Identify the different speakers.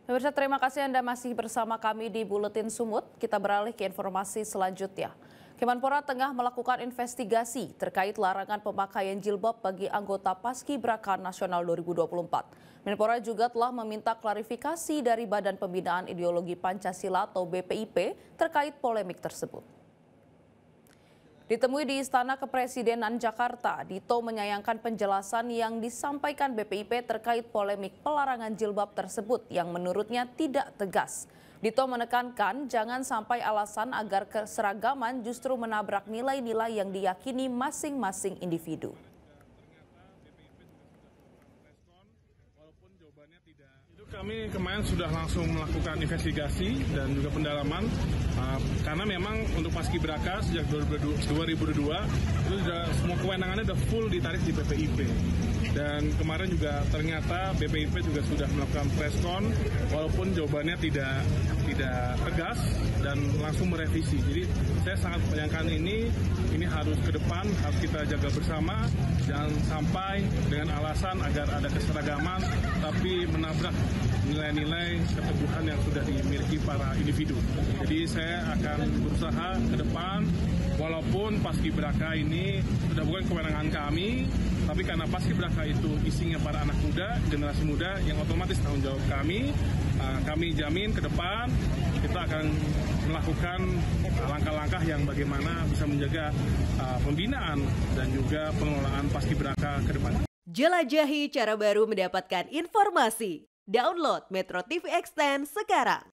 Speaker 1: Pemirsa, terima kasih Anda masih bersama kami di Buletin Sumut. Kita beralih ke informasi selanjutnya. Kemenpora tengah melakukan investigasi terkait larangan pemakaian jilbab bagi anggota Paskibraka Nasional 2024. Menpora juga telah meminta klarifikasi dari Badan Pembinaan Ideologi Pancasila atau BPIP terkait polemik tersebut. Ditemui di Istana Kepresidenan Jakarta, Dito menyayangkan penjelasan yang disampaikan BPIP terkait polemik pelarangan jilbab tersebut yang menurutnya tidak tegas. Dito menekankan jangan sampai alasan agar keseragaman justru menabrak nilai-nilai yang diyakini masing-masing individu.
Speaker 2: Kami kemarin sudah langsung melakukan investigasi dan juga pendalaman karena memang untuk Paskibraka sejak 2022 itu sudah semua kewenangannya sudah full ditarik di BPIP. Dan kemarin juga ternyata BPIP juga sudah melakukan preskon walaupun jawabannya tidak tegas dan langsung merevisi. Jadi saya sangat menyayangkan ini harus ke depan, harus kita jaga bersama, jangan sampai dengan alasan agar ada keseragaman tapi menabrak nilai-nilai keteguhan yang sudah dimiliki para individu. Jadi saya akan berusaha ke depan, walaupun Paskibraka ini sudah bukan kewenangan kami, tapi karena Paskibraka itu isinya para anak muda, generasi muda yang otomatis tanggung jawab kami jamin ke depan kita akan melakukan langkah-langkah yang bagaimana bisa menjaga pembinaan dan juga pengelolaan Paskibraka ke depan.
Speaker 3: Jelajahi cara baru mendapatkan informasi. Download Metro TV Extend sekarang.